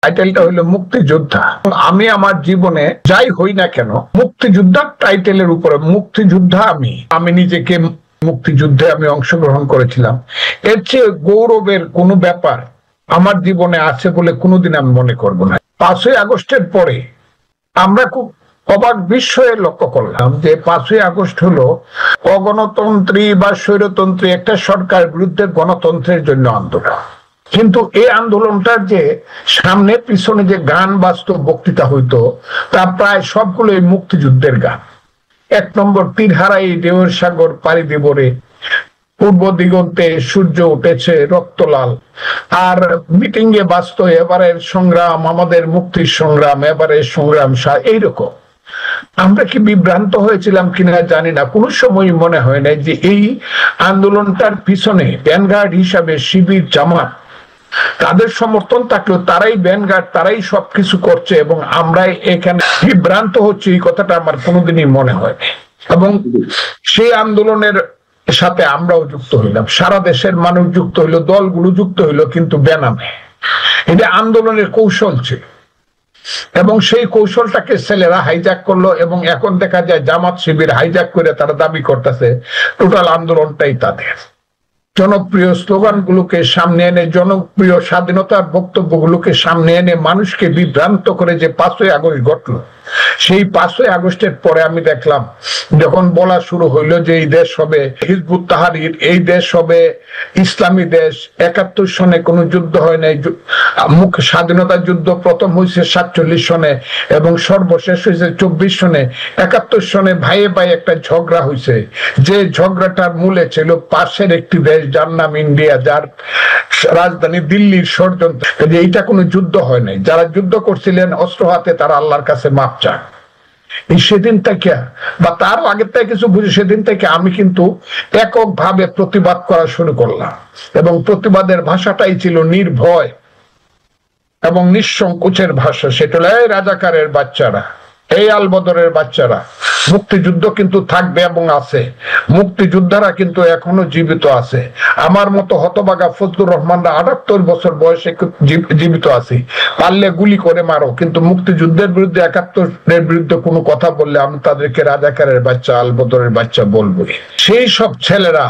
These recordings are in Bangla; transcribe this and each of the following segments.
টাইটেলটা হলো মুক্তিযোদ্ধা। আমি আমার জীবনে যাই হই না কেন মুক্তিযোদ্ধার টাইটেলের উপরে মুক্তিযোদ্ধা আমি নিজেকে মুক্তিযুদ্ধে আমি অংশগ্রহণ করেছিলাম, এর চেয়ে গৌরবের কোনো ব্যাপার আমার জীবনে আছে বলে কোনোদিন আমি মনে করব না। 5ই আগস্টের পরে আমরা খুব অবাক বিস্ময়ে লক্ষ্য করলাম যে 5ই আগস্ট হলো অগণতন্ত্রী বা স্বৈরতন্ত্রী একটা সরকার বিরুদ্ধে গণতন্ত্রের জন্য আন্দোলন। কিন্তু এই আন্দোলনটার যে সামনে পিছনে যে গান বাজতো, বক্তৃতা হইতো, তা প্রায় সবগুলোই মুক্তিযুদ্ধের গান। 1 নম্বর তীর হারাই ঢেউয়ের সাগর পাড়ি দেব রে, পূর্ব দিগন্তে সূর্য উঠেছে রক্তলাল। আর মিটিং এ বাজতো এবারের সংগ্রাম আমাদের মুক্তির সংগ্রাম, এবারের সংগ্রাম এইরকম। আমরা কি বিভ্রান্ত হয়েছিলাম কিনা জানি না, কোন সময় মনে হয় নাই যে এই আন্দোলনটার পিছনে ভ্যানগার্ড হিসাবে শিবির জামাত, তাদের সমর্থন থাকলেও তারাই ভ্যানগার্ড, তারাই সবকিছু করছে এবং আমরাই এখানে বিভ্রান্ত হচ্ছে, এই কথাটা আমার কোনোদিনই মনে হয়। এবং সেই আন্দোলনের সাথে আমরাও যুক্ত হইলাম, সারা দেশের মানুষ যুক্ত হইলো, দলগুলো যুক্ত হইলো, কিন্তু বেনামে। এটা আন্দোলনের কৌশল ছিল এবং সেই কৌশলটাকে ছেলেরা হাইজ্যাক করলো এবং এখন দেখা যায় জামাত শিবির হাইজ্যাক করে তারা দাবি করতেছে টোটাল আন্দোলনটাই তাদের। জনপ্রিয় স্লোগানগুলোকে সামনে এনে, জনপ্রিয় স্বাধীনতার বক্তব্যগুলোকে সামনে এনে মানুষকে বিভ্রান্ত করে যে 5ই আগস্ট ঘটলো, সেই 5ই আগস্টের পরে আমি দেখলাম যখন বলা শুরু হইলো যে এই দেশ হবে হিজবুত তাহরির, এই দেশ হবে ইসলামী দেশ। 71 সনে কোনো যুদ্ধ হয় নাই, স্বাধীনতা যুদ্ধ প্রথম হয়েছে 47 সনে এবং সর্বশেষ হয়েছে 24 সনে। 71 সনে ভাইয়ে ভাই একটা ঝগড়া হয়েছে, যে ঝগড়াটার মূলে ছিল পাশের একটি দেশ যার নাম ইন্ডিয়া, যার রাজধানী দিল্লির ষড়যন্ত্র। এইটা কোনো যুদ্ধ হয় নাই, যারা যুদ্ধ করছিলেন অস্ত্র হাতে তারা আল্লাহর কাছে মাপ চান। সেদিন থেকে বা তার আগের থেকে কিছু বুঝে সেদিন থেকে আমি কিন্তু এককভাবে প্রতিবাদ করা শুরু করলাম এবং প্রতিবাদের ভাষাটাই ছিল নির্ভয় এবং নিঃসংকোচের ভাষা। সেটা হলো এই রাজাকারের বাচ্চারা, এই আলবদরের বাচ্চারা, মুক্তিযুদ্ধ কিন্তু থাকবে এবং আছে, মুক্তিযোদ্ধারা কিন্তু এখনো জীবিত আছে। আমার মতো হতবাগা ফজলুর রহমানরা 78 বছর বয়সে জীবিত আছে, পারলে গুলি করে মারো, কিন্তু মুক্তিযুদ্ধের বিরুদ্ধে 71-এর বিরুদ্ধে কোনো কথা বললে আমি তাদেরকে রাজাকারের বাচ্চা, আলবদরের বাচ্চা বলবো। সেই সব ছেলেরা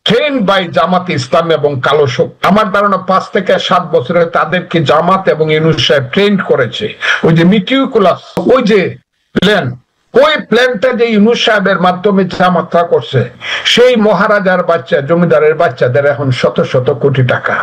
ট্রেন বাই জামাত ইসলাম এবং কালো শক্তি, আমার ধারণা 5 থেকে 7 বছরে তাদেরকে জামাত এবং ইউনূস সাহেব ট্রেন করেছে। ওই যে মিটিকুলাস, ওই যে প্ল্যান, ওই প্ল্যানটা যে ইউনূস সাহেবের মাধ্যমে জামাতরা করছে, সেই মহারাজার বাচ্চা, জমিদারের বাচ্চাদের এখন শত শত কোটি টাকা।